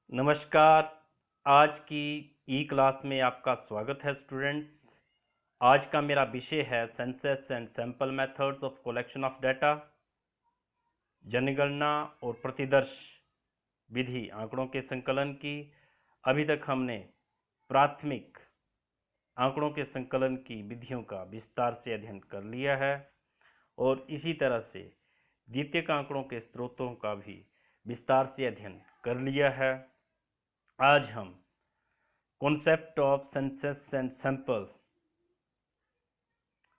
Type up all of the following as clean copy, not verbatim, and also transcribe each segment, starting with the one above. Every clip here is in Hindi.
नमस्कार। आज की ई क्लास में आपका स्वागत है स्टूडेंट्स। आज का मेरा विषय है census and sample methods of collection of data. जनगणना और प्रतिदर्श विधि आंकड़ों के संकलन की। अभी तक हमने प्राथमिक आंकड़ों के संकलन की विधियों का विस्तार से अध्ययन कर लिया है और इसी तरह से द्वितीयक आंकड़ों के स्रोतों का भी विस्तार से अध्ययन कर लिया है। आज हम concept of census and sample,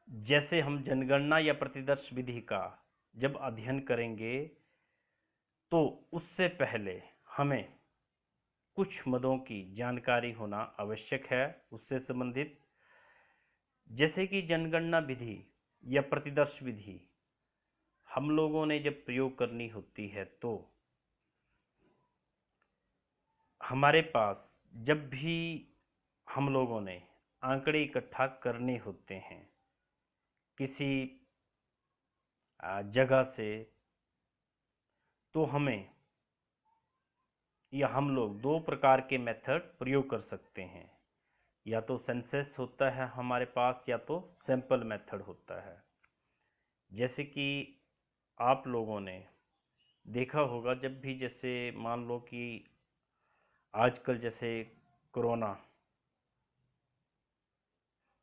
जैसे हम जनगणना या प्रतिदर्श विधि का जब अध्ययन करेंगे तो उससे पहले हमें कुछ मदों की जानकारी होना आवश्यक है उससे संबंधित। जैसे कि जनगणना विधि या प्रतिदर्श विधि हम लोगों ने जब प्रयोग करनी होती है तो हमारे पास जब भी हम लोगों ने आंकड़े इकट्ठा करने होते हैं किसी जगह से, तो हमें या हम लोग दो प्रकार के मेथड प्रयोग कर सकते हैं। या तो सेंसस होता है हमारे पास या तो सैंपल मेथड होता है। जैसे कि आप लोगों ने देखा होगा जब भी जैसे मान लो कि आजकल जैसे कोरोना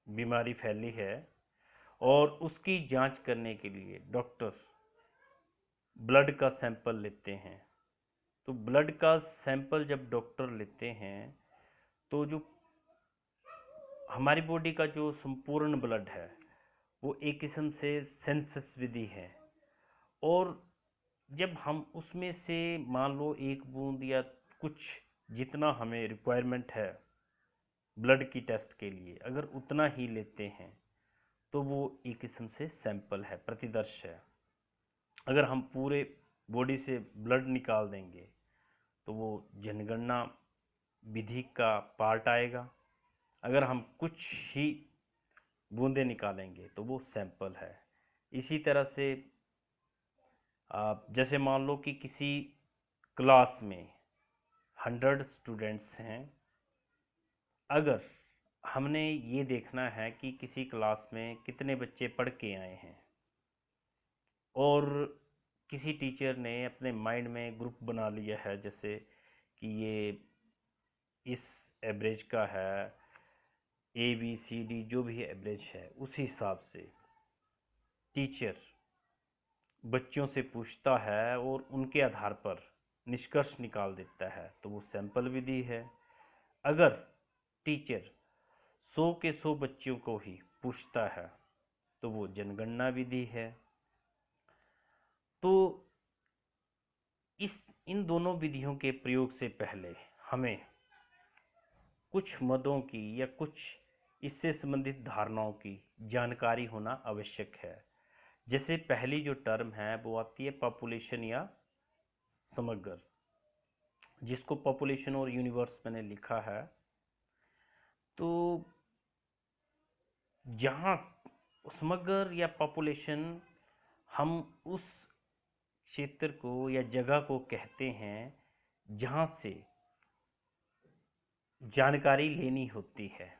बीमारी फैली है और उसकी जांच करने के लिए डॉक्टर ब्लड का सैंपल लेते हैं। तो ब्लड का सैंपल जब डॉक्टर लेते हैं तो जो हमारी बॉडी का जो संपूर्ण ब्लड है वो एक किस्म से सेंसस विधि है। और जब हम उसमें से मान लो एक बूंद या कुछ जितना हमें रिक्वायरमेंट है ब्लड की टेस्ट के लिए, अगर उतना ही लेते हैं तो वो एक किस्म से सैंपल है, प्रतिदर्श है। अगर हम पूरे बॉडी से ब्लड निकाल देंगे तो वो जनगणना विधि का पार्ट आएगा। अगर हम कुछ ही बूंदे निकालेंगे तो वो सैंपल है। इसी तरह से आप जैसे मान लो कि किसी क्लास में 100 स्टूडेंट्स हैं। अगर हमने ये देखना है कि किसी क्लास में कितने बच्चे पढ़ के आए हैं और किसी टीचर ने अपने माइंड में ग्रुप बना लिया है, जैसे कि ये इस एवरेज का है, ए बी सी डी जो भी एवरेज है उस हिसाब से टीचर बच्चों से पूछता है और उनके आधार पर निष्कर्ष निकाल देता है, तो वो सैंपल विधि है। अगर टीचर 100 के 100 बच्चों को ही पूछता है तो वो जनगणना विधि है। तो इन दोनों विधियों के प्रयोग से पहले हमें कुछ मदों की या कुछ इससे संबंधित धारणाओं की जानकारी होना आवश्यक है। जैसे पहली जो टर्म है वो आती है पॉपुलेशन या समग्र, जिसको पॉपुलेशन और यूनिवर्स मैंने लिखा है। तो जहाँ समग्र या पॉपुलेशन, हम उस क्षेत्र को या जगह को कहते हैं जहाँ से जानकारी लेनी होती है।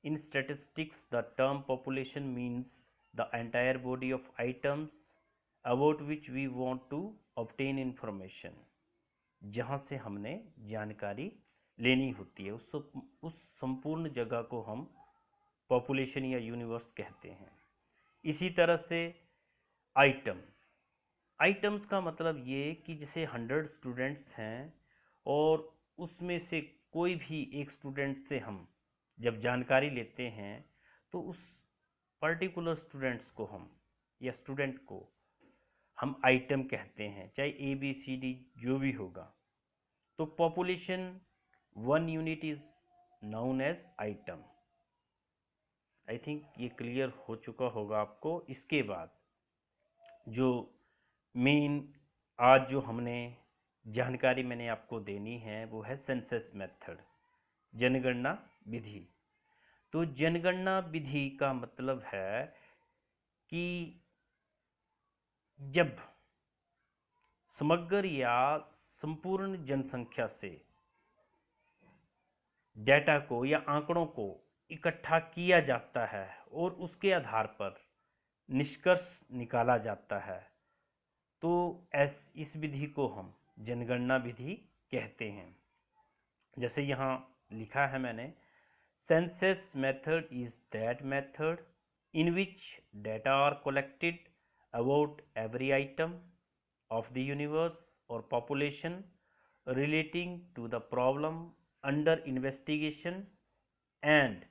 In statistics the term population means the entire body of items about which we want to obtain information. जहाँ से हमने जानकारी लेनी होती है उस संपूर्ण जगह को हम पॉपुलेशन या यूनिवर्स कहते हैं। इसी तरह से आइटम्स का मतलब ये कि जैसे 100 स्टूडेंट्स हैं और उसमें से कोई भी एक स्टूडेंट से हम जब जानकारी लेते हैं तो उस पर्टिकुलर स्टूडेंट्स को हम या स्टूडेंट को हम आइटम कहते हैं, चाहे ए बी सी डी जो भी होगा। तो population 1 unit is known as item. I think ये क्लियर हो चुका होगा आपको। इसके बाद जो मेन आज जो हमने जानकारी मैंने आपको देनी है वो है सेंसस मेथड, जनगणना विधि। तो जनगणना विधि का मतलब है कि जब समग्र या संपूर्ण जनसंख्या से डेटा को या आंकड़ों को इकट्ठा किया जाता है और उसके आधार पर निष्कर्ष निकाला जाता है, तो इस विधि को हम जनगणना विधि कहते हैं। जैसे यहाँ लिखा है मैंने, census method is that method in which data are collected about every item of the universe or population relating to the problem under investigation and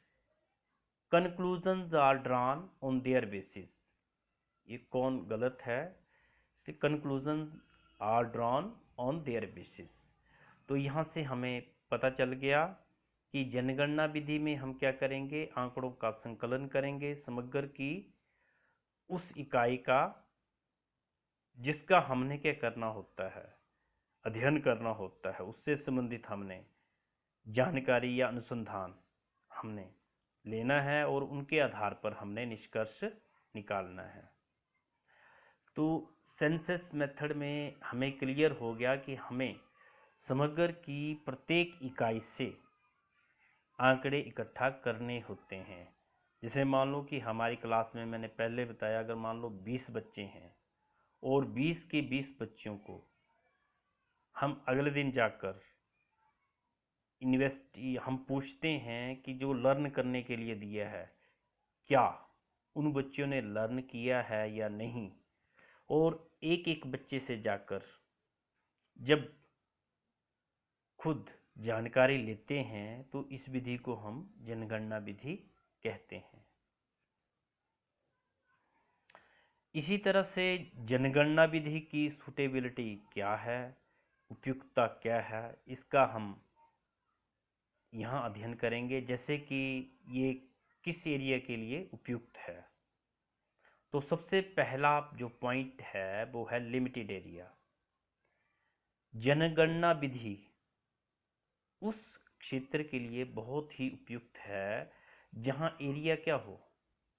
conclusions are drawn on their basis। ये कौन गलत है, conclusions are drawn on their basis। तो यहाँ से हमें पता चल गया कि जनगणना विधि में हम क्या करेंगे, आंकड़ों का संकलन करेंगे समग्र की उस इकाई का जिसका हमने क्या करना होता है, अध्ययन करना होता है, उससे संबंधित हमने जानकारी या अनुसंधान हमने लेना है और उनके आधार पर हमने निष्कर्ष निकालना है। तो सेंसस मेथड में हमें क्लियर हो गया कि हमें समग्र की प्रत्येक इकाई से आंकड़े इकट्ठा करने होते हैं। जैसे मान लो कि हमारी क्लास में मैंने पहले बताया, अगर मान लो 20 बच्चे हैं और 20 के 20 बच्चों को हम अगले दिन जाकर हम पूछते हैं कि जो लर्न करने के लिए दिया है क्या उन बच्चों ने लर्न किया है या नहीं, और एक एक बच्चे से जाकर जब खुद जानकारी लेते हैं तो इस विधि को हम जनगणना विधि कहते हैं। इसी तरह से जनगणना विधि की सूटेबिलिटी क्या है, उपयुक्तता क्या है, इसका हम यहाँ अध्ययन करेंगे। जैसे कि ये किस एरिया के लिए उपयुक्त है, तो सबसे पहला जो पॉइंट है वो है लिमिटेड एरिया। जनगणना विधि उस क्षेत्र के लिए बहुत ही उपयुक्त है जहाँ एरिया क्या हो,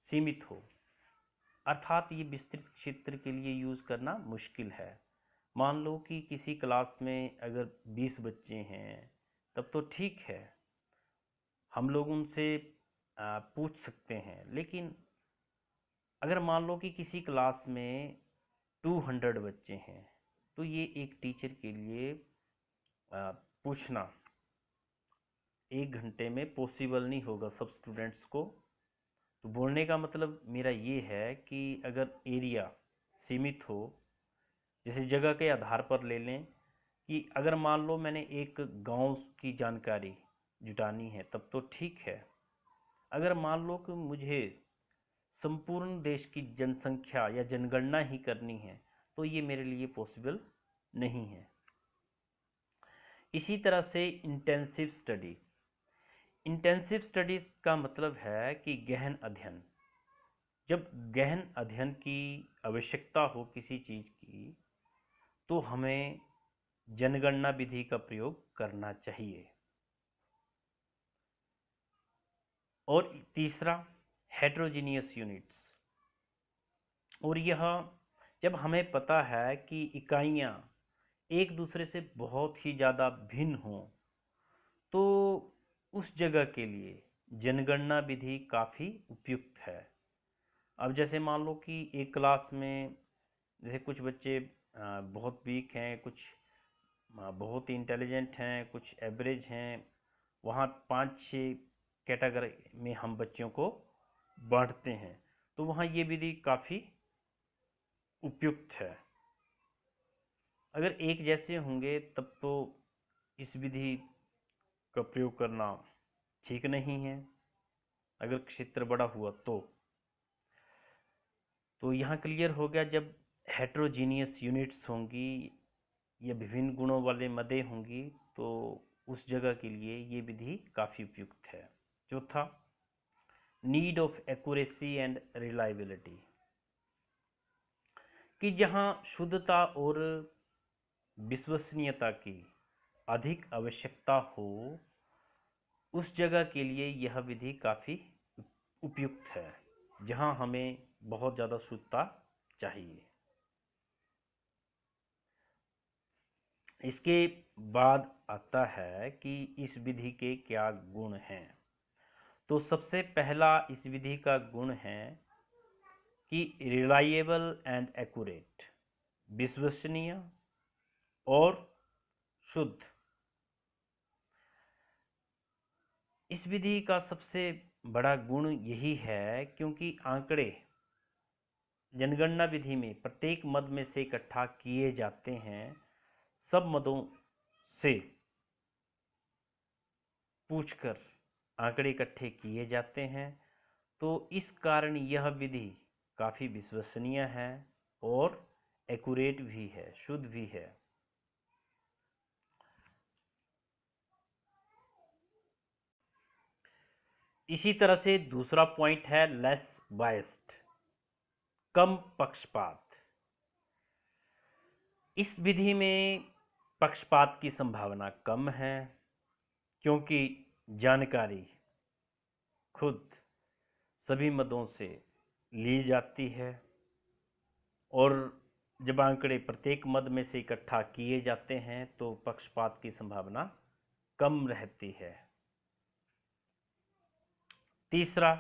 सीमित हो, अर्थात ये विस्तृत क्षेत्र के लिए यूज़ करना मुश्किल है। मान लो कि किसी क्लास में अगर 20 बच्चे हैं तब तो ठीक है, हम लोग उनसे पूछ सकते हैं, लेकिन अगर मान लो कि किसी क्लास में 200 बच्चे हैं तो ये एक टीचर के लिए पूछना 1 घंटे में पॉसिबल नहीं होगा सब स्टूडेंट्स को। तो बोलने का मतलब मेरा ये है कि अगर एरिया सीमित हो, जैसे जगह के आधार पर ले लें कि अगर मान लो मैंने एक गांव की जानकारी जुटानी है तब तो ठीक है। अगर मान लो कि मुझे संपूर्ण देश की जनसंख्या या जनगणना ही करनी है तो ये मेरे लिए पॉसिबल नहीं है। इसी तरह से इंटेंसिव स्टडी, इंटेंसिव स्टडी का मतलब है कि गहन अध्ययन। जब गहन अध्ययन की आवश्यकता हो किसी चीज़ की तो हमें जनगणना विधि का प्रयोग करना चाहिए। और तीसरा हेट्रोजीनियस यूनिट्स, और यह जब हमें पता है कि इकाइयाँ एक दूसरे से बहुत ही ज़्यादा भिन्न हों तो उस जगह के लिए जनगणना विधि काफ़ी उपयुक्त है। अब जैसे मान लो कि एक क्लास में जैसे कुछ बच्चे बहुत वीक हैं, कुछ बहुत ही इंटेलिजेंट हैं, कुछ एवरेज हैं, वहाँ 5-6 कैटेगरी में हम बच्चों को बांटते हैं, तो वहाँ ये विधि काफ़ी उपयुक्त है। अगर एक जैसे होंगे तब तो इस विधि का प्रयोग करना ठीक नहीं है, अगर क्षेत्र बड़ा हुआ तो यहाँ क्लियर हो गया। जब हेट्रोजीनियस यूनिट्स होंगी या विभिन्न गुणों वाले मदें होंगी तो उस जगह के लिए ये विधि काफ़ी उपयुक्त है। चौथा, need of accuracy and reliability, कि जहाँ शुद्धता और विश्वसनीयता की अधिक आवश्यकता हो उस जगह के लिए यह विधि काफ़ी उपयुक्त है, जहाँ हमें बहुत ज़्यादा शुद्धता चाहिए। इसके बाद आता है कि इस विधि के क्या गुण हैं। तो सबसे पहला इस विधि का गुण है कि रिलायबल एंड एक्यूरेट, विश्वसनीय और शुद्ध। इस विधि का सबसे बड़ा गुण यही है क्योंकि आंकड़े जनगणना विधि में प्रत्येक मद में से इकट्ठा किए जाते हैं, सब मदों से पूछकर आंकड़े इकट्ठे किए जाते हैं। तो इस कारण यह विधि काफ़ी विश्वसनीय है और एक्यूरेट भी है, शुद्ध भी है। इसी तरह से दूसरा पॉइंट है लेस बायस्ड, कम पक्षपात। इस विधि में पक्षपात की संभावना कम है क्योंकि जानकारी खुद सभी मदों से ली जाती है और जब आंकड़े प्रत्येक मद में से इकट्ठा किए जाते हैं तो पक्षपात की संभावना कम रहती है। तीसरा,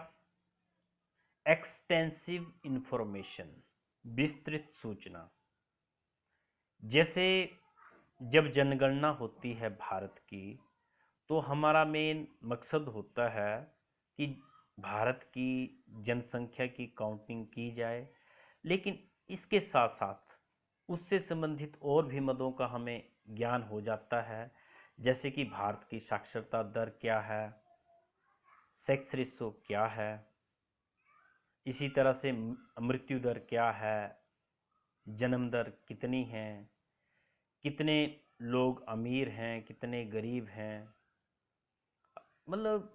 एक्सटेंसिव इंफॉर्मेशन, विस्तृत सूचना। जैसे जब जनगणना होती है भारत की, तो हमारा मेन मकसद होता है कि भारत की जनसंख्या की काउंटिंग की जाए, लेकिन इसके साथ साथ उससे संबंधित और भी मदों का हमें ज्ञान हो जाता है। जैसे कि भारत की साक्षरता दर क्या है, सेक्स रेशो क्या है, इसी तरह से मृत्यु दर क्या है, जन्म दर कितनी है, कितने लोग अमीर हैं, कितने गरीब हैं, मतलब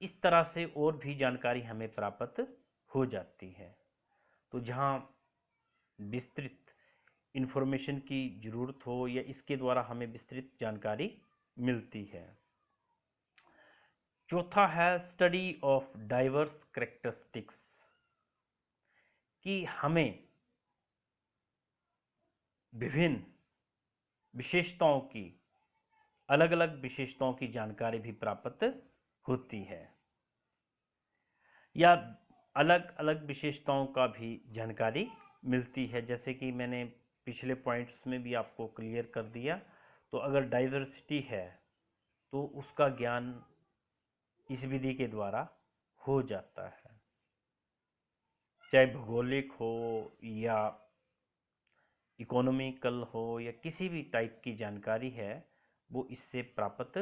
इस तरह से और भी जानकारी हमें प्राप्त हो जाती है। तो जहाँ विस्तृत इंफॉर्मेशन की ज़रूरत हो या इसके द्वारा हमें विस्तृत जानकारी मिलती है। चौथा है स्टडी ऑफ डाइवर्स कैरेक्टरिस्टिक्स, कि हमें विभिन्न विशेषताओं की, अलग अलग विशेषताओं की जानकारी भी प्राप्त होती है, या अलग अलग विशेषताओं का भी जानकारी मिलती है। जैसे कि मैंने पिछले पॉइंट्स में भी आपको क्लियर कर दिया। तो अगर डाइवर्सिटी है तो उसका ज्ञान इस विधि के द्वारा हो जाता है, चाहे भौगोलिक हो या इकोनॉमिकल हो या किसी भी टाइप की जानकारी है वो इससे प्राप्त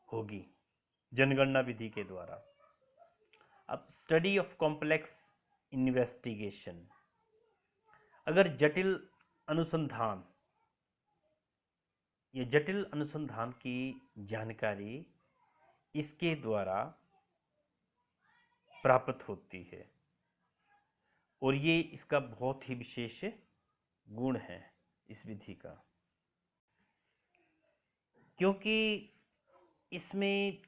होगी जनगणना विधि के द्वारा। अब स्टडी ऑफ कॉम्प्लेक्स इन्वेस्टिगेशन, अगर जटिल अनुसंधान या जटिल अनुसंधान की जानकारी इसके द्वारा प्राप्त होती है, और ये इसका बहुत ही विशेष गुण है इस विधि का, क्योंकि इसमें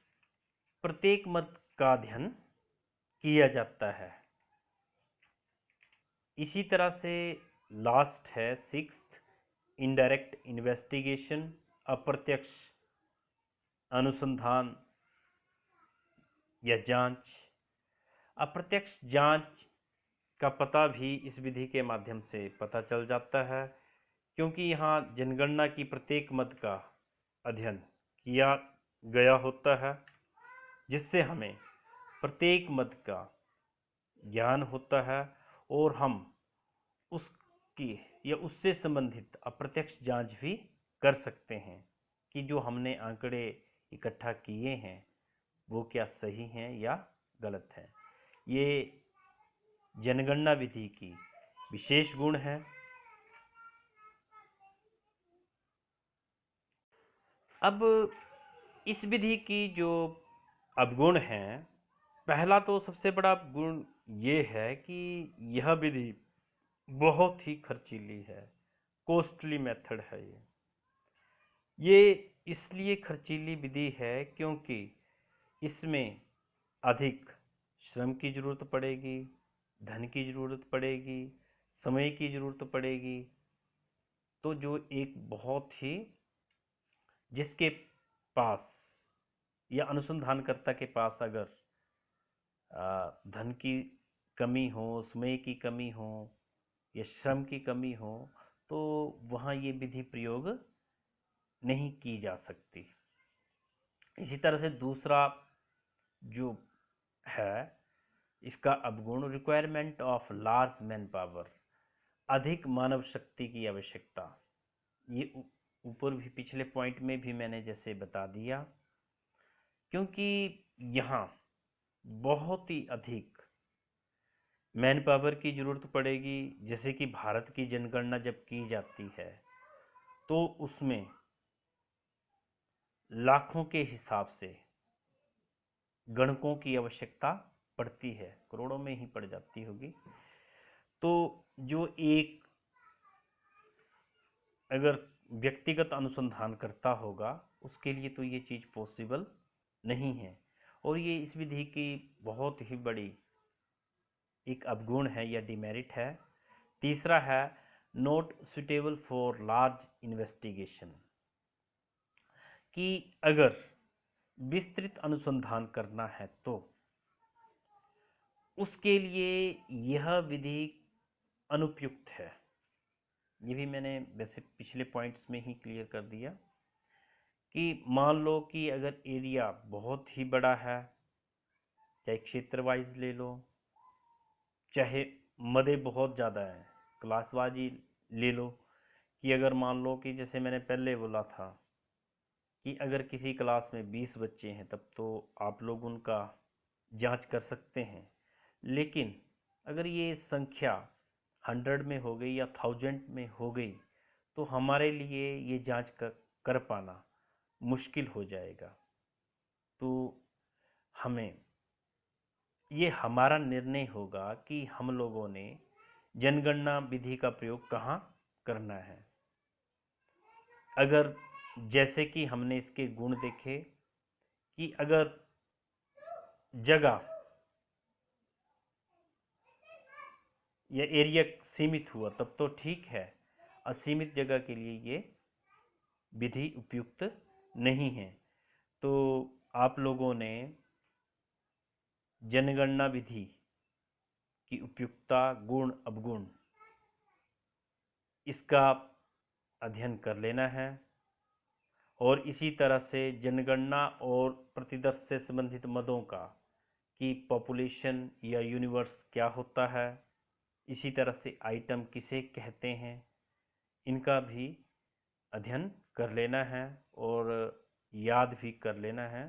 प्रत्येक मत का अध्ययन किया जाता है। इसी तरह से लास्ट है सिक्स्थ, इनडायरेक्ट इन्वेस्टिगेशन, अप्रत्यक्ष अनुसंधान या जांच। अप्रत्यक्ष जांच का पता भी इस विधि के माध्यम से पता चल जाता है, क्योंकि यहाँ जनगणना की प्रत्येक मद का अध्ययन किया गया होता है, जिससे हमें प्रत्येक मद का ज्ञान होता है और हम उसकी या उससे संबंधित अप्रत्यक्ष जांच भी कर सकते हैं कि जो हमने आंकड़े इकट्ठा किए हैं वो क्या सही हैं या गलत हैं। ये जनगणना विधि की विशेष गुण है। अब इस विधि की जो अवगुण हैं, पहला तो सबसे बड़ा गुण ये है कि यह विधि बहुत ही खर्चीली है, कॉस्टली मेथड है। ये इसलिए खर्चीली विधि है क्योंकि इसमें अधिक श्रम की ज़रूरत पड़ेगी, धन की ज़रूरत पड़ेगी, समय की ज़रूरत पड़ेगी। तो जो एक बहुत ही जिसके पास या अनुसंधानकर्ता के पास अगर धन की कमी हो, समय की कमी हो या श्रम की कमी हो, तो वहाँ ये विधि प्रयोग नहीं की जा सकती। इसी तरह से दूसरा जो है इसका अवगुण, requirement of large man power, अधिक मानव शक्ति की आवश्यकता। ये ऊपर भी पिछले पॉइंट में भी मैंने जैसे बता दिया, क्योंकि यहाँ बहुत ही अधिक मैन पावर की जरूरत पड़ेगी। जैसे कि भारत की जनगणना जब की जाती है तो उसमें लाखों के हिसाब से गणकों की आवश्यकता पड़ती है, करोड़ों में ही पड़ जाती होगी। तो जो एक अगर व्यक्तिगत अनुसंधान करता होगा उसके लिए तो ये चीज़ पॉसिबल नहीं है, और ये इस विधि की बहुत ही बड़ी एक अवगुण है या डिमेरिट है। तीसरा है not suitable for large investigation, कि अगर विस्तृत अनुसंधान करना है तो उसके लिए यह विधि अनुपयुक्त है। ये भी मैंने वैसे पिछले पॉइंट्स में ही क्लियर कर दिया कि मान लो कि अगर एरिया बहुत ही बड़ा है, चाहे क्षेत्र वाइज ले लो, चाहे मदे बहुत ज़्यादा है, क्लास वाइज ही ले लो, कि अगर मान लो कि जैसे मैंने पहले बोला था कि अगर किसी क्लास में 20 बच्चे हैं तब तो आप लोग उनका जांच कर सकते हैं। लेकिन अगर ये संख्या 100 में हो गई या 1000 में हो गई तो हमारे लिए ये जांच कर पाना मुश्किल हो जाएगा। तो हमें ये हमारा निर्णय होगा कि हम लोगों ने जनगणना विधि का प्रयोग कहाँ करना है। अगर जैसे कि हमने इसके गुण देखे कि अगर जगह या एरिया सीमित हुआ तब तो ठीक है, असीमित जगह के लिए ये विधि उपयुक्त नहीं है। तो आप लोगों ने जनगणना विधि की उपयुक्तता, गुण, अवगुण इसका अध्ययन कर लेना है, और इसी तरह से जनगणना और प्रतिदर्श से संबंधित मदों का कि पॉपुलेशन या यूनिवर्स क्या होता है, इसी तरह से आइटम किसे कहते हैं, इनका भी अध्ययन कर लेना है और याद भी कर लेना है।